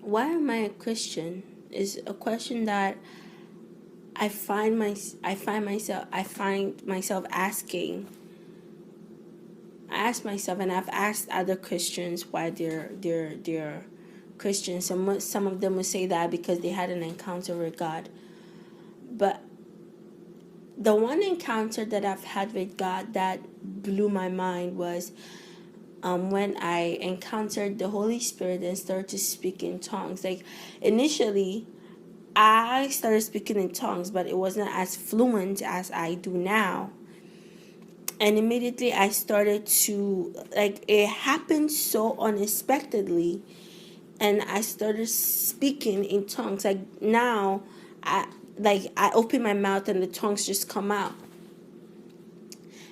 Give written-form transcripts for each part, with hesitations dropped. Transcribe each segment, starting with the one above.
Why am I a Christian? Is a question that I find myself asking. I ask myself, and I've asked other Christians why they're Christians. Some of them will say that because they had an encounter with God. But the one encounter that I've had with God that blew my mind was when I encountered the Holy Spirit and started to speak in tongues. Like initially, I started speaking in tongues, but it wasn't as fluent as I do now. And immediately I started to, like, it happened so unexpectedly, and I started speaking in tongues. Like now, I open my mouth and the tongues just come out.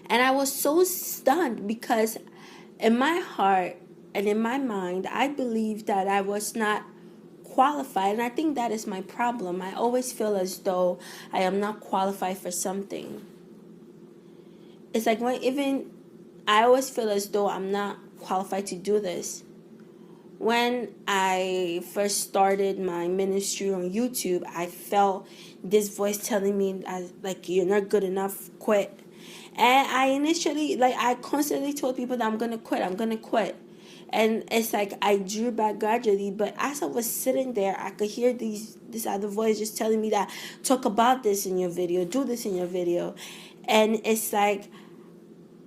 And I was so stunned because in my heart and in my mind, I believed that I was not qualified. And I think that is my problem. I always feel as though I am not qualified for something. It's like I always feel as though I'm not qualified to do this. When I first started my ministry on YouTube, I felt this voice telling me, like, you're not good enough, quit. And I initially, like, I constantly told people that I'm going to quit. And it's like I drew back gradually, but as I was sitting there, I could hear this other voice just telling me that, talk about this in your video, do this in your video. And it's like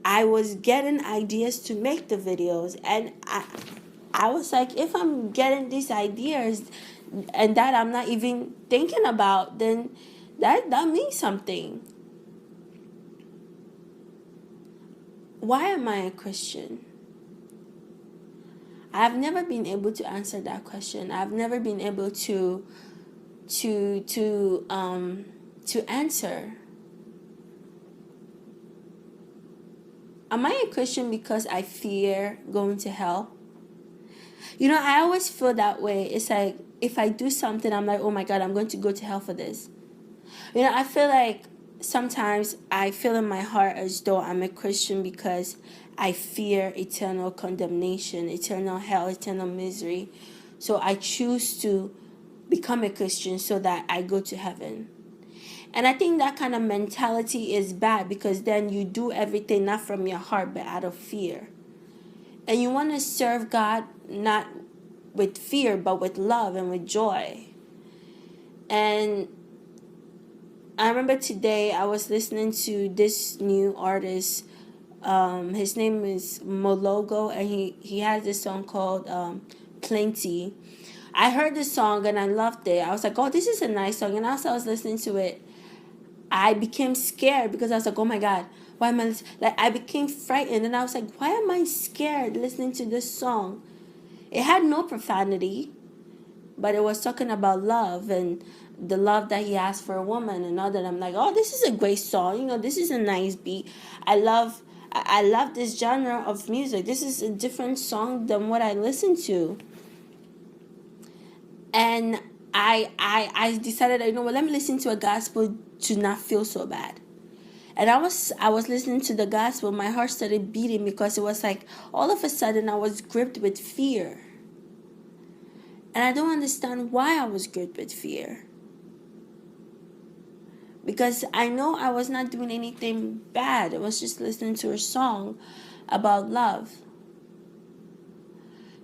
I was getting ideas to make the videos, and I was like, if I'm getting these ideas and that I'm not even thinking about, then that means something. Why am I a Christian? I've never been able to answer that question. I've never been able to answer. Am I a Christian because I fear going to hell? I always feel that way. It's like if I do something, I'm like, oh my God, I'm going to go to hell for this. I feel like sometimes I feel in my heart as though I'm a Christian because I fear eternal condemnation, eternal hell, eternal misery. So I choose to become a Christian so that I go to heaven. And I think that kind of mentality is bad because then you do everything not from your heart but out of fear. And you want to serve God not with fear but with love and with joy. And I remember today I was listening to this new artist. His name is Mologo, and he has this song called Plenty. I heard the song and I loved it. I was like, oh, this is a nice song. And as I was listening to it, I became scared because I was like, oh my God, why am I like, I became frightened, and I was like, why am I scared listening to this song? It had no profanity, but it was talking about love and the love that he has for a woman and all that. I'm like, oh, this is a great song. This is a nice beat. I love this genre of music. This is a different song than what I listen to. And I decided, let me listen to a gospel to not feel so bad. And I was listening to the gospel. My heart started beating because it was like all of a sudden I was gripped with fear. And I don't understand why I was gripped with fear. Because I know I was not doing anything bad. I was just listening to a song about love.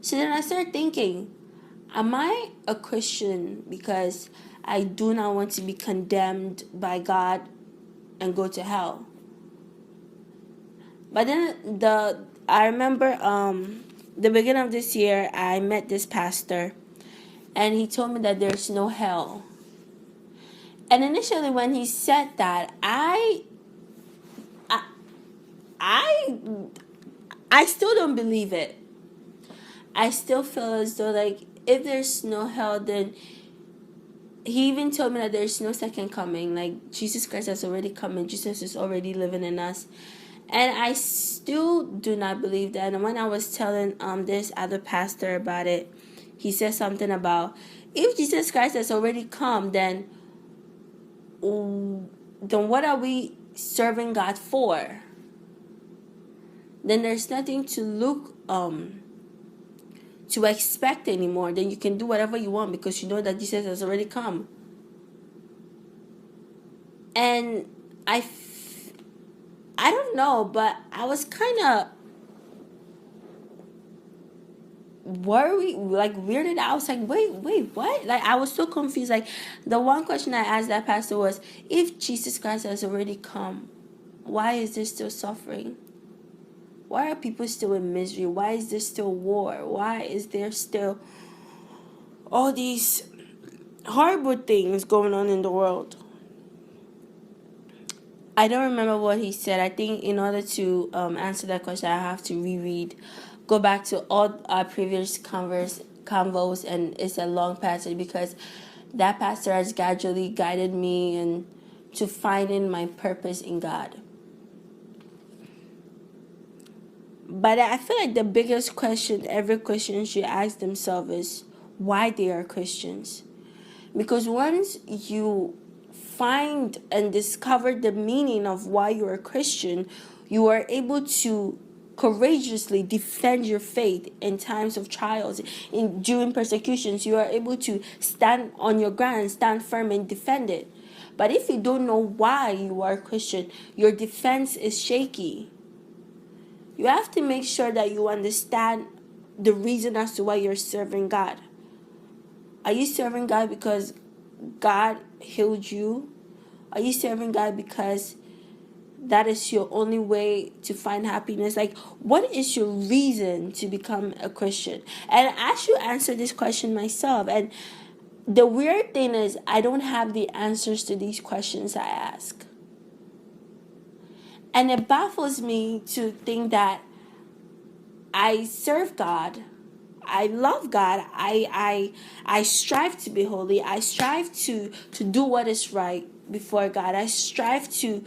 So then I started thinking, am I a Christian because I do not want to be condemned by God and go to hell? But then I remember the beginning of this year, I met this pastor, and he told me that there's no hell. And initially when he said that, I still don't believe it. I still feel as though, like, if there's no hell, then he even told me that there's no second coming. Like, Jesus Christ has already come and Jesus is already living in us. And I still do not believe that. And when I was telling this other pastor about it, he said something about, if Jesus Christ has already come, then what are we serving God for? Then there's nothing to look to expect anymore. Then you can do whatever you want because you know that Jesus has already come. And I don't know, but I was kind of worried, like weirded out. I was like, wait, what? Like, I was so confused. Like, the one question I asked that pastor was, if Jesus Christ has already come, why is there still suffering? Why are people still in misery? Why is there still war? Why is there still all these horrible things going on in the world? I don't remember what he said. I think in order to answer that question, I have to go back to all our previous convos, and it's a long passage because that pastor has gradually guided me and to finding my purpose in God. But I feel like the biggest question every Christian should ask themselves is why they are Christians. Because once you find and discover the meaning of why you're a Christian, you are able to courageously defend your faith in times of trials. During persecutions, you are able to stand on your ground, stand firm and defend it. But if you don't know why you are a Christian, your defense is shaky. You have to make sure that you understand the reason as to why you're serving God. Are you serving God because God healed you? Are you serving God because that is your only way to find happiness? Like, what is your reason to become a Christian? And I should answer this question myself. And the weird thing is, I don't have the answers to these questions I ask. And it baffles me to think that I serve God. I love God. I strive to be holy. I strive to do what is right before God. I strive to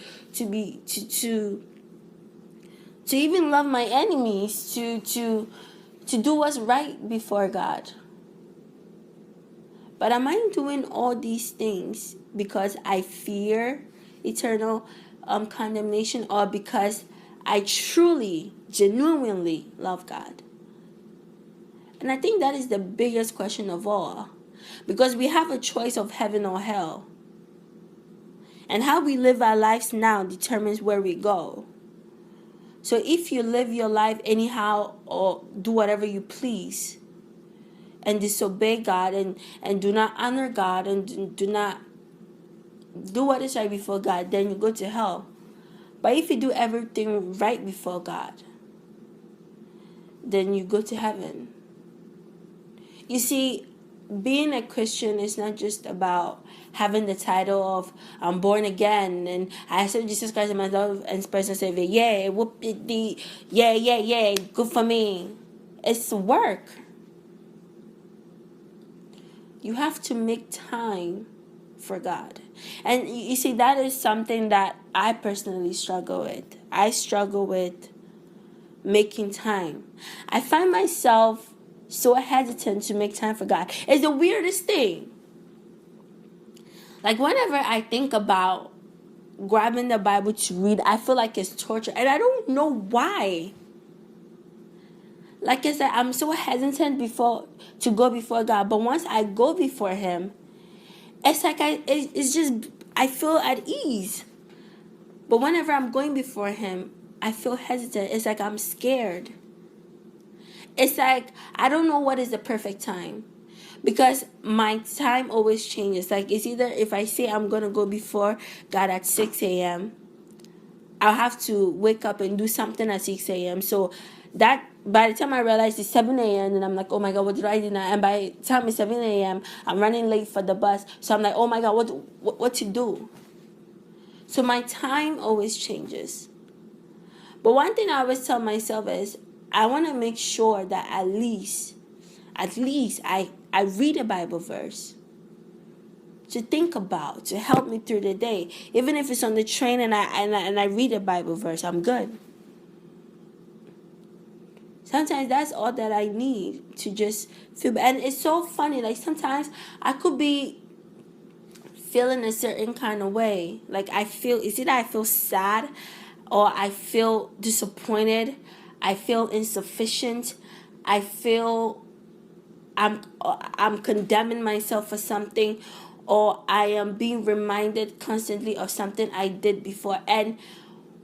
even love my enemies, to do what's right before God. But am I doing all these things because I fear eternal condemnation, or because I truly, genuinely love God? And I think that is the biggest question of all. Because we have a choice of heaven or hell. And how we live our lives now determines where we go. So if you live your life anyhow or do whatever you please and disobey God and do not honor God and do not do what is right before God, then you go to hell. But if you do everything right before God, then you go to heaven. You see, being a Christian is not just about having the title of I'm born again and I accept Jesus Christ as my Lord and personal Savior. Yeah, whoop it, yeah, good for me. It's work. You have to make time for God. And you see, that is something that I personally struggle with. I struggle with making time. I find myself so hesitant to make time for God. It's the weirdest thing. Like, whenever I think about grabbing the Bible to read, I feel like it's torture. And I don't know why. Like I said, I'm so hesitant to go before God. But once I go before Him, it's like I feel at ease. But whenever I'm going before Him, I feel hesitant. It's like I'm scared. It's like I don't know what is the perfect time. Because my time always changes. Like, it's either if I say I'm going to go before God at 6 a.m., I'll have to wake up and do something at 6 a.m. So that by the time I realize it's 7 a.m. and I'm like, oh my God, what did I do now? And by the time it's 7 a.m., I'm running late for the bus. So I'm like, oh my God, what to do? So my time always changes. But one thing I always tell myself is I want to make sure that at least I read a Bible verse to think about, to help me through the day. Even if it's on the train and I read a Bible verse, I'm good. Sometimes that's all that I need to just feel. And it's so funny. Like, sometimes I could be feeling a certain kind of way. Like, it's either I feel sad or I feel disappointed. I feel insufficient. I feel I'm condemning myself for something, or I am being reminded constantly of something I did before. And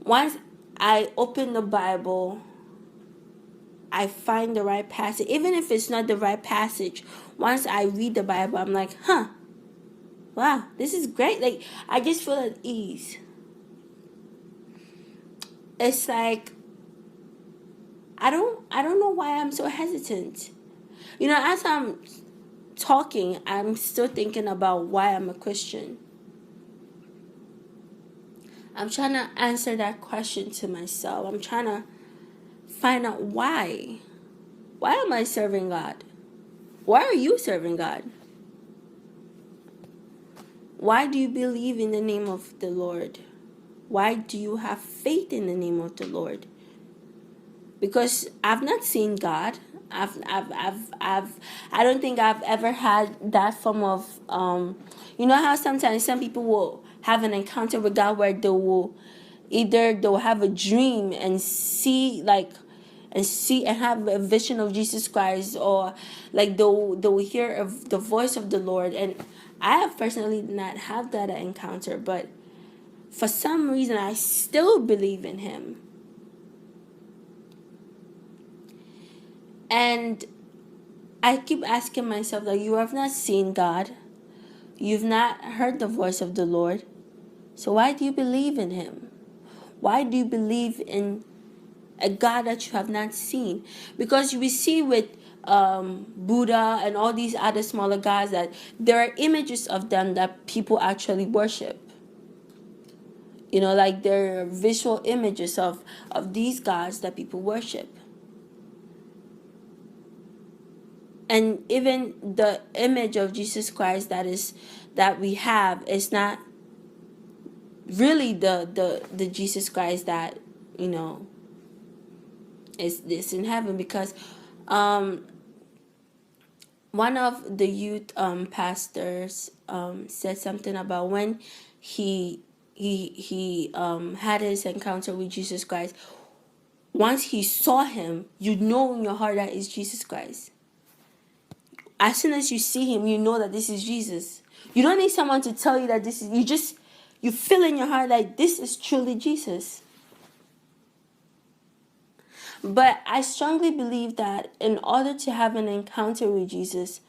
once I open the Bible, I find the right passage. Even if it's not the right passage, once I read the Bible, I'm like, huh, wow, this is great. Like, I just feel at ease. It's like, I don't know why I'm so hesitant. As I'm talking, I'm still thinking about why I'm a Christian. I'm trying to answer that question to myself. I'm trying to find out why. Why am I serving God? Why are you serving God? Why do you believe in the name of the Lord? Why do you have faith in the name of the Lord? Because I've not seen God. I don't think I've ever had that form of, you know how sometimes some people will have an encounter with God where they'll have a dream and see and have a vision of Jesus Christ, or like they'll hear of the voice of the Lord. And I have personally not had that encounter, but for some reason I still believe in him. And I keep asking myself that you have not seen God, you've not heard the voice of the Lord, so why do you believe in him? Why do you believe in a God that you have not seen? Because we see with Buddha and all these other smaller gods that there are images of them that people actually worship. Like there are visual images of these gods that people worship. And even the image of Jesus Christ that we have is not really the Jesus Christ that is in heaven. Because one of the youth pastors said something about when he had his encounter with Jesus Christ. Once he saw him, you know in your heart that it's Jesus Christ. As soon as you see him, you know that this is Jesus. You don't need someone to tell you that this is, you feel in your heart like this is truly Jesus. But I strongly believe that in order to have an encounter with Jesus,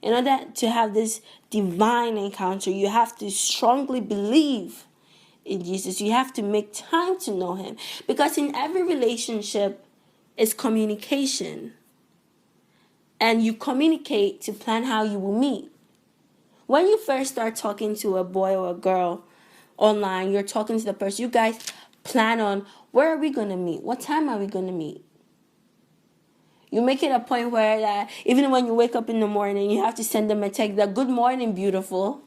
in order to have this divine encounter, you have to strongly believe in Jesus. You have to make time to know him. Because in every relationship is communication. And you communicate to plan how you will meet. When you first start talking to a boy or a girl online, you're talking to the person. You guys plan on, where are we going to meet? What time are we going to meet? You make it a point where that even when you wake up in the morning, you have to send them a text that, good morning, beautiful.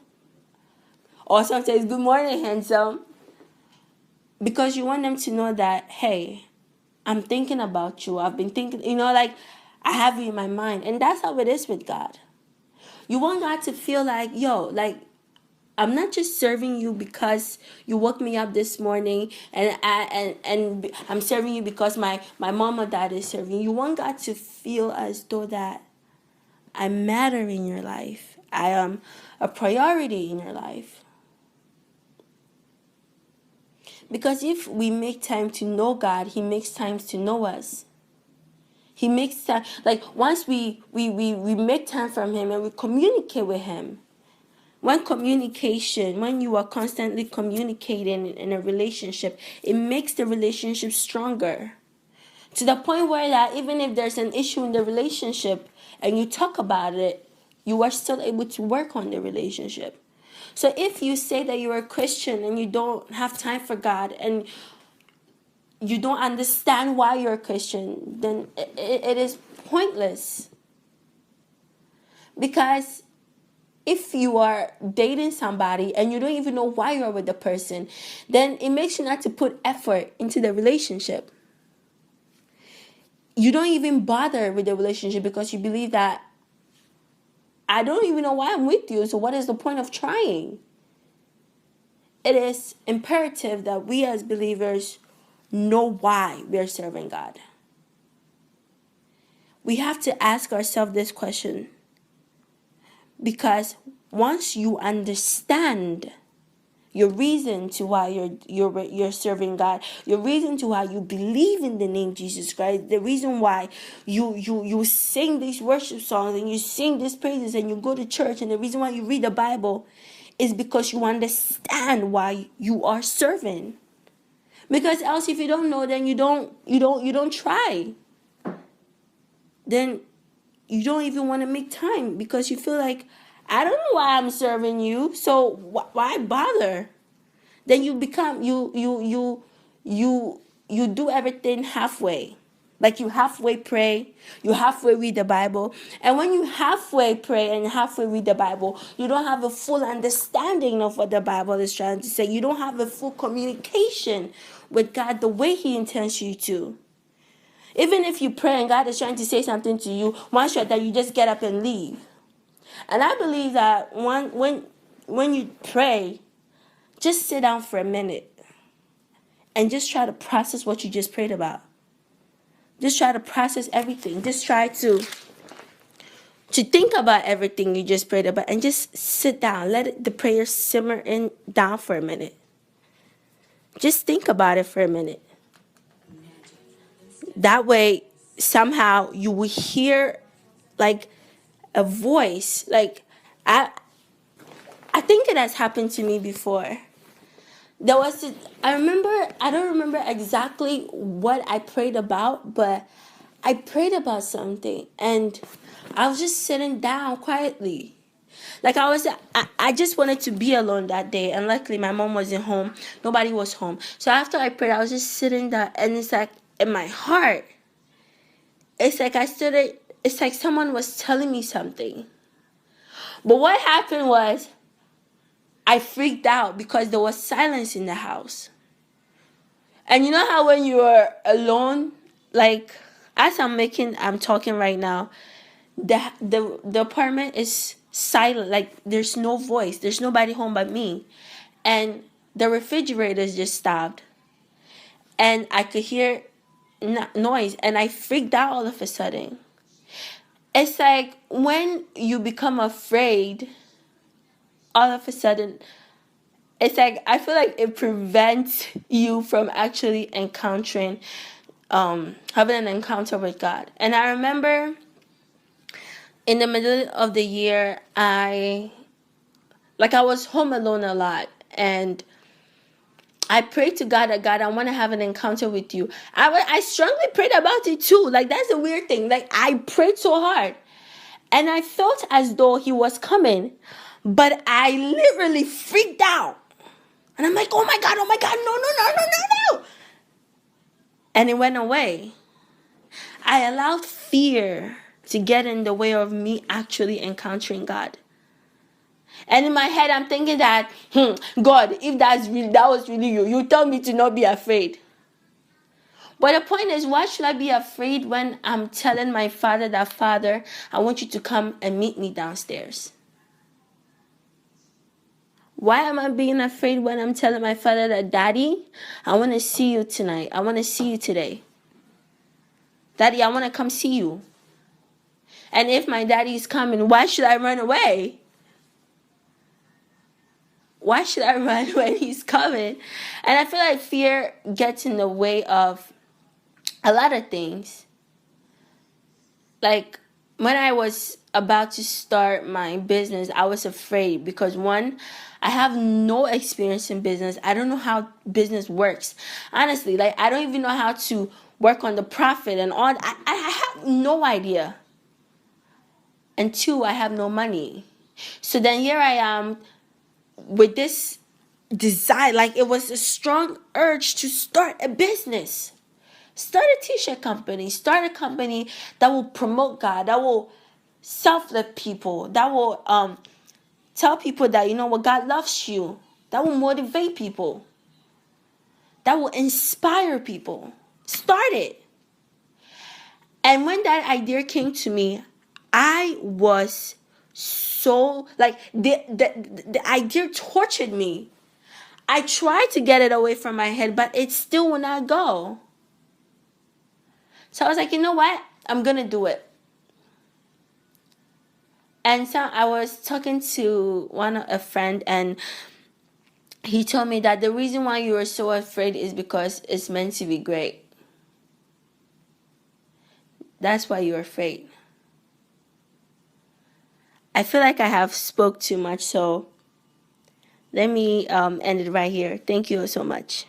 Or sometimes, good morning, handsome. Because you want them to know that, hey, I'm thinking about you. I've been thinking, like, I have you in my mind. And that's how it is with God. You want God to feel like, I'm not just serving you because you woke me up this morning, and I'm serving you because my mom or dad is serving you. You want God to feel as though that I matter in your life. I am a priority in your life. Because if we make time to know God, he makes time to know us. He makes time, like once we make time from him and we communicate with him. When you are constantly communicating in a relationship, it makes the relationship stronger. To the point where that even if there's an issue in the relationship and you talk about it, you are still able to work on the relationship. So if you say that you're a Christian and you don't have time for God and you don't understand why you're a Christian, then it is pointless. Because if you are dating somebody and you don't even know why you're with the person, then it makes you not to put effort into the relationship. You don't even bother with the relationship because you believe that I don't even know why I'm with you, so what is the point of trying? It is imperative that we as believers know why we are serving God. We have to ask ourselves this question. Because once you understand your reason to why you're serving God, your reason to why you believe in the name Jesus Christ, the reason why you sing these worship songs and you sing these praises and you go to church, and the reason why you read the Bible is because you understand why you are serving. Because else, if you don't know, then you don't try. Then you don't even want to make time because you feel like, I don't know why I'm serving you, so why bother? Then you become you do everything halfway. Like you halfway pray, you halfway read the Bible, and when you halfway pray and halfway read the Bible, you don't have a full understanding of what the Bible is trying to say. You don't have a full communication with God the way He intends you to. Even if you pray and God is trying to say something to you, one shot that you just get up and leave. And I believe that when you pray, just sit down for a minute and just try to process what you just prayed about. Just try to process everything. Just try to think about everything you just prayed about, and just sit down. Let the prayer simmer in down for a minute. Just think about it for a minute. That way, somehow you will hear like a voice. Like I think it has happened to me before. There was I don't remember exactly what I prayed about, but I prayed about something, and I was just sitting down quietly. Like I just wanted to be alone that day, and luckily my mom wasn't home. Nobody was home. So after I prayed, I was just sitting there, and it's like in my heart, it's like someone was telling me something. But what happened was, I freaked out because there was silence in the house. And you know how when you are alone, like as I'm talking right now, the apartment is silent. Like there's no voice. There's nobody home but me. And the refrigerator just stopped. And I could hear noise, and I freaked out all of a sudden. It's like when you become afraid, all of a sudden, it's like I feel like it prevents you from actually encountering, having an encounter with God. And I remember in the middle of the year, I was home alone a lot, and I prayed to God that, God, I want to have an encounter with you. I strongly prayed about it too. Like that's a weird thing. Like I prayed so hard, and I felt as though He was coming, but I literally freaked out. And I'm like, oh my God, no, no, no, no. And it went away. I allowed fear to get in the way of me actually encountering God. And in my head, I'm thinking that, God, if that was really you tell me to not be afraid. But the point is, why should I be afraid when I'm telling my Father that, Father, I want you to come and meet me downstairs? Why am I being afraid when I'm telling my Father that, Daddy, I want to see you tonight. I want to see you today. Daddy, I want to come see you. And if my daddy is coming, why should I run away? Why should I run when he's coming? And I feel like fear gets in the way of a lot of things. Like when I was about to start my business, I was afraid because one, I have no experience in business. I don't know how business works. Honestly, like I don't even know how to work on the profit and all. I have no idea. And two, I have no money. So then here I am with this desire, like it was a strong urge to start a business. Start a t-shirt company. Start a company that will promote God, that will self-lift people, that will tell people that, you know what, God loves you, that will motivate people, that will inspire people. Start it. And when that idea came to me, I was so like the idea tortured me. I tried to get it away from my head, but it still would not go. So I was like, you know what? I'm gonna do it. And so I was talking to a friend, and he told me that the reason why you are so afraid is because it's meant to be great. That's why you're afraid. I feel like I have spoke too much, so let me end it right here. Thank you so much.